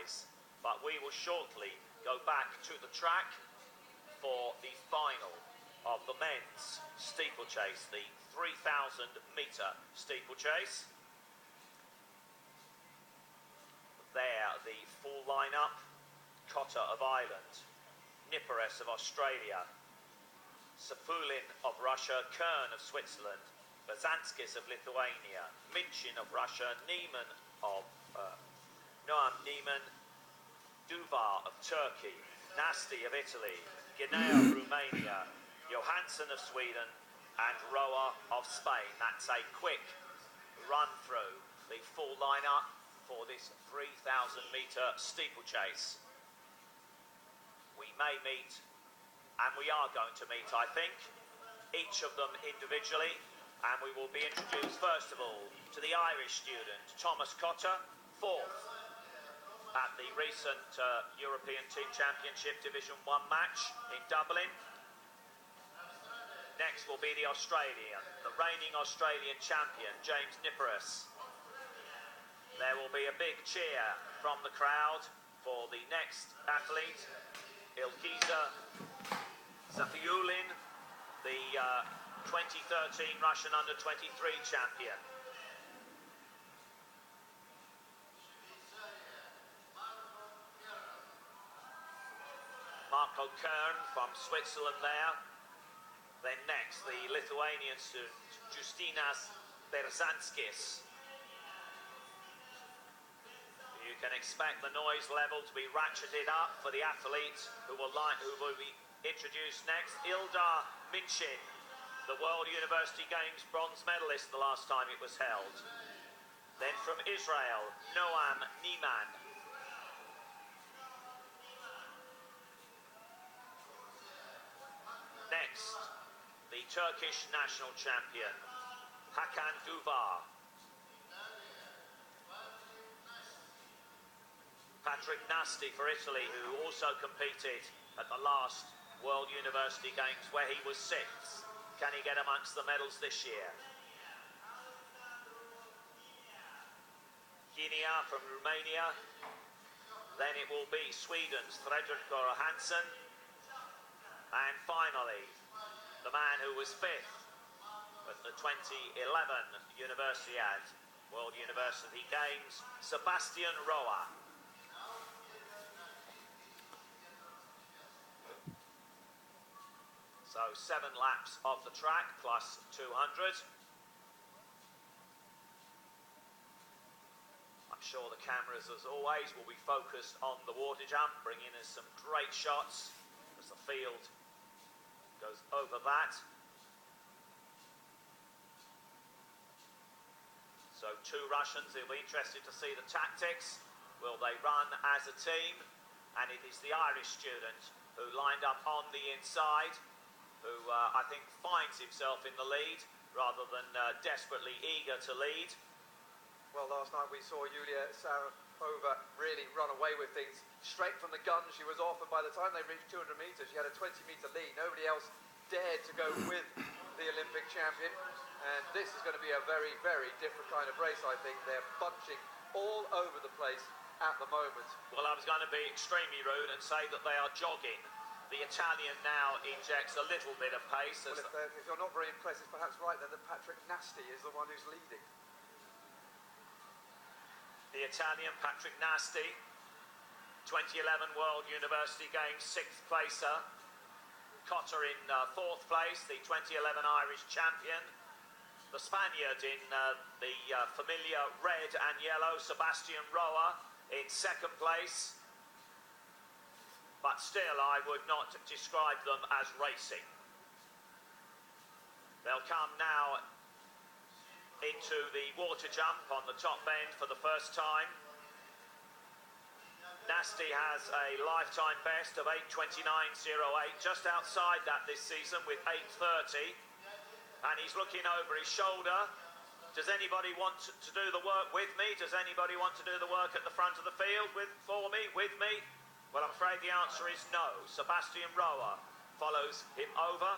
place. But we will shortly go back to the track for the final of the men's steeplechase, the 3,000 metre steeplechase. There, the full lineup: Cotter of Ireland, Nippers of Australia, Steeple of Russia, Kern of Switzerland, Bazanskis of Lithuania, Minchin of Russia, Noam Niemann, Duvar of Turkey, Nasti of Italy, Guinea of Romania, Johansson of Sweden, and Roa of Spain. That's a quick run through the full lineup for this 3,000 metre steeplechase. We may meet, and we are going to meet, I think, each of them individually, and we will be introduced first of all to the Irish student, Thomas Cotter, 4th at the recent European Team Championship Division 1 match in Dublin. Next will be the Australian, the reigning Australian champion, James Nippers. There will be a big cheer from the crowd for the next athlete, Ilgiza Zafiulin, the 2013 Russian under-23 champion. Marco Kern from Switzerland there. Then next, the Lithuanian student, Justinas Berzanskis. You can expect the noise level to be ratcheted up for the athlete who will be introduced next. Ildar Minchin, the World University Games bronze medalist the last time it was held. Then from Israel, Noam Niemann. Next, the Turkish national champion, Hakan Duvar. Patrick Nasti for Italy, who also competed at the last World University Games where he was 6th. Can he get amongst the medals this year? Guinea from Romania. Then it will be Sweden's Fredrik Hansen. And finally, the man who was 5th at the 2011 Universiade, World University Games, Sebastian Roa. So 7 laps of the track plus 200. I'm sure the cameras, as always, will be focused on the water jump, bringing us some great shots as the field goes over that. So 2 Russians. It'll be interesting to see the tactics. Will they run as a team? And it is the Irish student who lined up on the inside, who I think finds himself in the lead rather than desperately eager to lead. Well, last night we saw Yulia Sarapova really run away with things. Straight from the gun, she was off, and by the time they reached 200 metres, she had a 20-metre lead. Nobody else dared to go with the Olympic champion, and this is going to be a very, very different kind of race, I think. They're bunching all over the place at the moment. Well, I was going to be extremely rude and say that they are jogging. The Italian now injects a little bit of pace. Well, if you're not very impressed, it's perhaps right then that Patrick Nasti is the one who's leading. The Italian Patrick Nasti, 2011 World University Games 6th placer. Cotter in 4th place, the 2011 Irish champion. The Spaniard in the familiar red and yellow, Sebastian Roa, in 2nd place. But still, I would not describe them as racing. They'll come now into the water jump on the top bend for the first time. Nasti has a lifetime best of 8:29.08, just outside that this season with 8:30. And he's looking over his shoulder. Does anybody want to do the work with me? Does anybody want to do the work at the front of the field with me? Well, I'm afraid the answer is no. Sebastian Roa follows him over.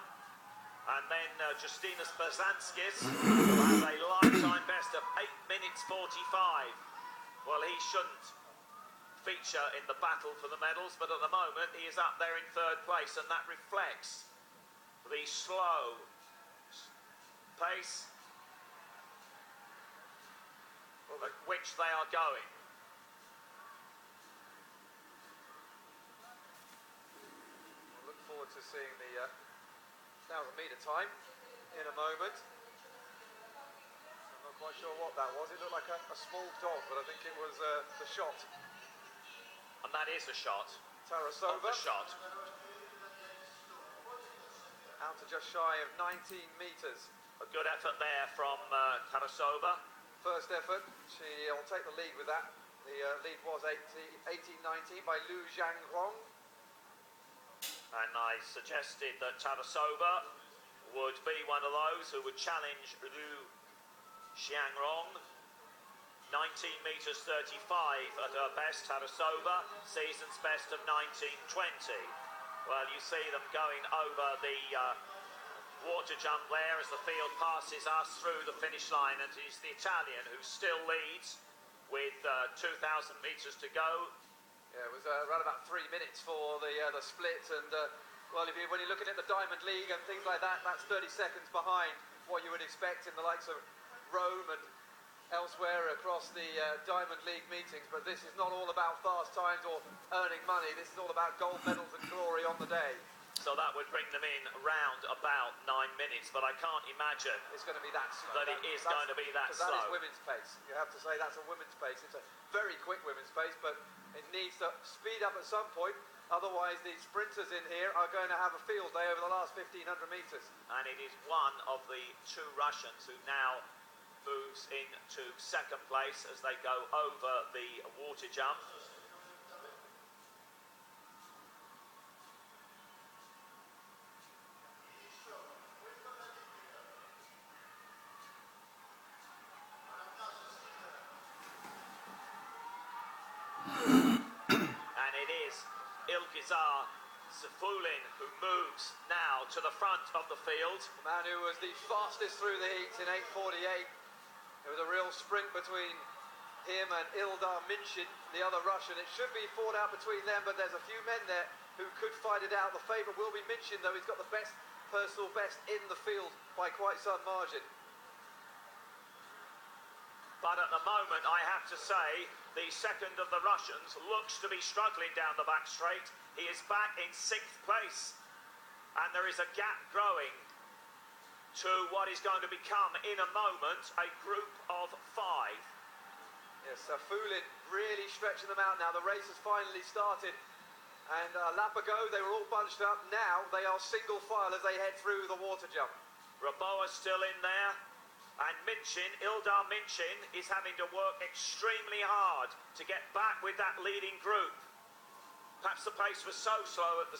And then Justinas Berzanskis, who has a lifetime best of 8 minutes 45. Well, he shouldn't nature in the battle for the medals, but at the moment he is up there in third place, and that reflects the slow pace at which they are going. We'll look forward to seeing the 1,000-metre time in a moment. I'm not quite sure what that was. It looked like a small dog, but I think it was the shot. And that is the shot. Tarasova. The shot. Out to just shy of 19 metres. A good effort there from Tarasova. First effort, she'll take the lead with that. The lead was 18-19 by Liu Jiangrong. And I suggested that Tarasova would be one of those who would challenge Liu Jiangrong. 19 metres 35 at her best. Tarasova, season's best of 19:20. Well, you see them going over the water jump there as the field passes us through the finish line, and it's the Italian who still leads with 2,000 metres to go. Yeah, it was around about 3 minutes for the split, and well, when you're looking at the Diamond League and things like that, that's 30 seconds behind what you would expect in the likes of Rome and elsewhere across the Diamond League meetings. But this is not all about fast times or earning money. This is all about gold medals and glory on the day. So that would bring them in around about 9 minutes, but I can't imagine it's going to be that slow. That it is going to be that slow. That is women's pace. You have to say that's a women's pace. It's a very quick women's pace, but it needs to speed up at some point. Otherwise, the sprinters in here are going to have a field day over the last 1,500 metres. And it is one of the two Russians who now moves into second place as they go over the water jump. Steeple who moves now to the front of the field. The man who was the fastest through the heat in 8:48. There was a real sprint between him and Ildar Minchin, the other Russian. It should be fought out between them, but there's a few men there who could fight it out. The favourite will be Minchin, though. He's got the best personal best in the field by quite some margin. But at the moment, I have to say, the second of the Russians looks to be struggling down the back straight. He is back in 6th place. And there is a gap growing to what is going to become, in a moment, a group of 5. Yes, Fulin really stretching them out now. The race has finally started. And a lap ago, they were all bunched up. Now, they are single file as they head through the water jump. Raboa still in there. And Minchin, Ildar Minchin, is having to work extremely hard to get back with that leading group. Perhaps the pace was so slow at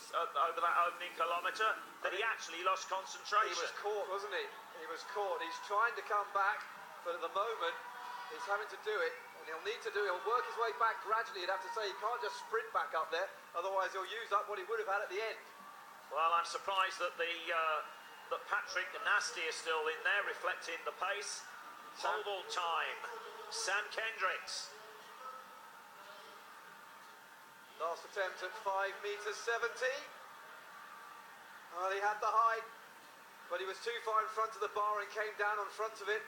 over that opening kilometre that he actually lost concentration. He was caught, wasn't he? He was caught. He's trying to come back, but at the moment, he's having to do it. And he'll need to do it. He'll work his way back gradually. You'd have to say he can't just sprint back up there. Otherwise, he'll use up what he would have had at the end. Well, I'm surprised that that Patrick Nasty is still in there, reflecting the pace. Hold time. Sam Kendricks. Last attempt at 5 metres 70. Well, he had the height, but he was too far in front of the bar and came down on front of it.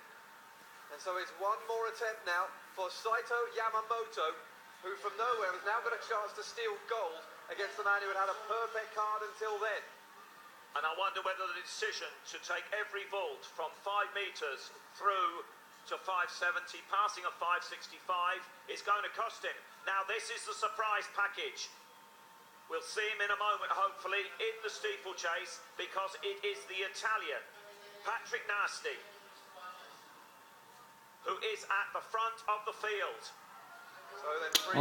And so it's one more attempt now for Saito Yamamoto, who from nowhere has now got a chance to steal gold against the man who had had a perfect card until then. And I wonder whether the decision to take every vault from 5 metres through to 570, passing at 565, is going to cost him. Now, this is the surprise package. We'll see him in a moment, hopefully, in the steeplechase, because it is the Italian, Patrick Nasty, who is at the front of the field. So then for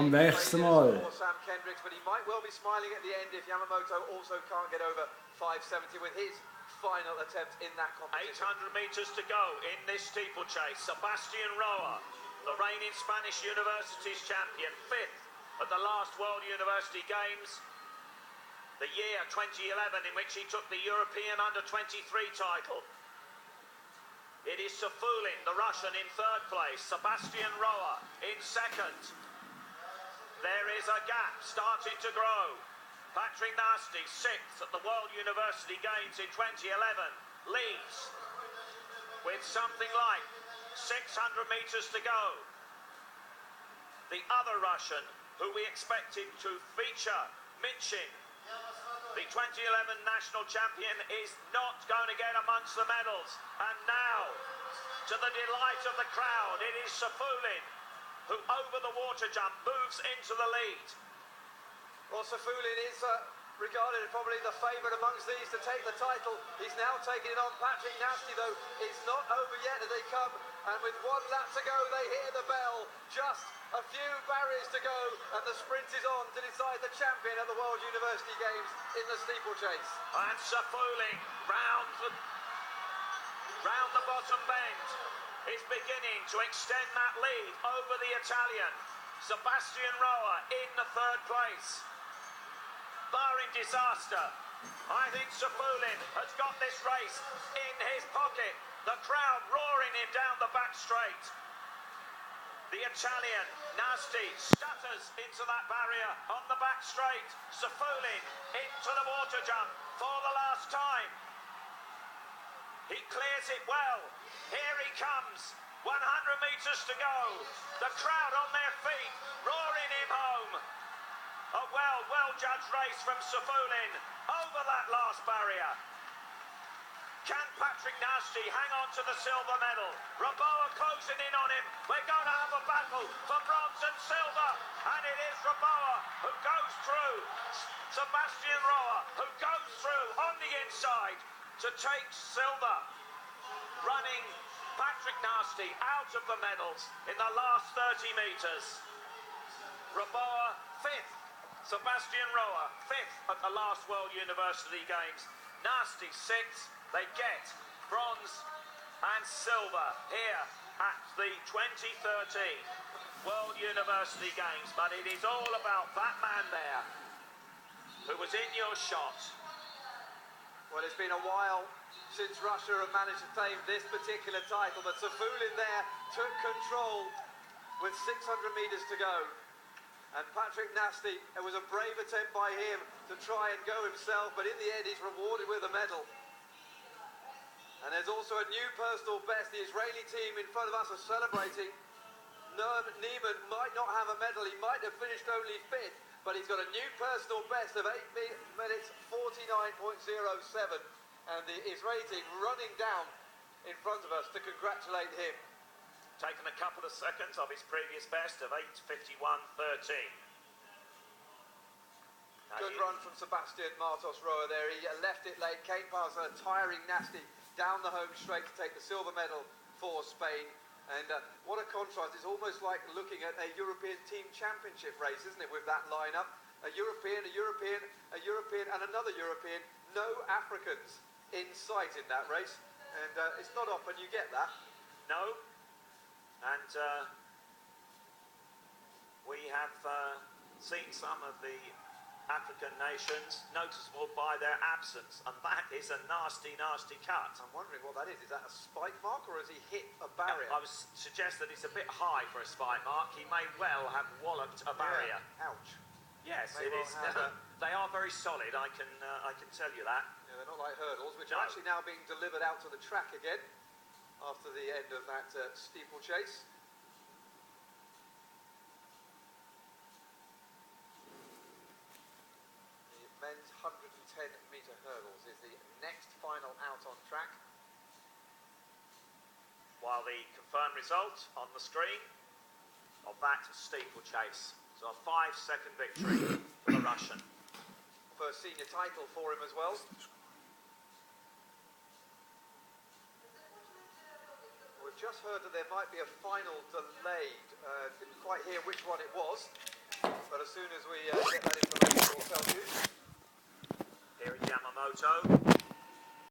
Sam Kendricks, but he might well be smiling at the end if Yamamoto also can't get over 570 with his final attempt in that competition. 800 metres to go in this steeplechase. Sebastian Roa, the reigning Spanish Universities champion, 5th at the last World University Games, the year 2011 in which he took the European Under-23 title. It is Steeple, the Russian, in 3rd place. Sebastian Roa in 2nd. There is is a gap starting to grow. Patrick Nasty, 6th at the World University Games in 2011, leads with something like 600 metres to go. The other Russian, who we expected to feature, Minchin, the 2011 national champion, is not going to get amongst the medals. And now, to the delight of the crowd, it is Safulin who, over the water jump, moves into the lead. Well, Safulin is regarded as probably the favourite amongst these to take the title. He's now taking it on. Patrick Nasty, though, it's not over yet as they come. And with 1 lap to go, they hear the bell. Just a few barriers to go, and the sprint is on to decide the champion at the World University Games in the steeplechase. And Safulin round the bottom bend is beginning to extend that lead over the Italian. Sebastian Roa in the 3rd place. Barring disaster, I think Safulin has got this race in his pocket. The crowd roaring him down the back straight. The Italian, Nasty, stutters into that barrier on the back straight. Safulin into the water jump for the last time. He clears it well. Here he comes. 100 metres to go. The crowd on their feet, roaring him home. A well-judged race from Safulin over that last barrier. Can Patrick Nasty hang on to the silver medal? Raboa closing in on him. We're going to have a battle for bronze and silver. And it is Raboa who goes through. Sebastian Roa who goes through on the inside to take silver. Running Patrick Nasty out of the medals in the last 30 metres. Raboa 5th. Sebastian Roa 5th at the last World University Games. Nasty 6th. They get bronze and silver here at the 2013 World University Games. But it is all about that man there who was in your shot. Well, it's been a while since Russia have managed to claim this particular title, but Safulin there took control with 600 metres to go. And Patrick Nasty, it was a brave attempt by him to try and go himself, but in the end he's rewarded with a medal. And there's also a new personal best. The Israeli team in front of us are celebrating. Noam Neiman might not have a medal, he might have finished only 5th, but he's got a new personal best of 8 minutes 49.07. And the Israeli team running down in front of us to congratulate him. Taken a couple of seconds of his previous best of 8:51.13. Good run from Sebastian Martos Roa there. He left it late, came past a tiring Nasty down the home straight to take the silver medal for Spain. And what a contrast. It's almost like looking at a European team championship race, isn't it, with that lineup? A European, and another European. No Africans in sight in that race. And it's not often you get that. No. And we have seen some of the African nations noticeable by their absence, and that is a nasty, nasty cut. I'm wondering what that is. Is that a spike mark, or has he hit a barrier? I would suggest that it's a bit high for a spike mark. He may well have walloped a barrier. Yeah. Ouch. Yes, May it is. They are very solid. I can tell you that. Yeah, they're not like hurdles, which are actually now being delivered out to the track again after the end of that steeplechase. Men's 110-metre hurdles is the next final out on track. While the confirmed result on the screen of that steeplechase. So a 5-second victory for the Russian. First senior title for him as well. We've just heard that there might be a final delayed. Didn't quite hear which one it was, but as soon as we get that information, we'll tell you. Here is Yamamoto.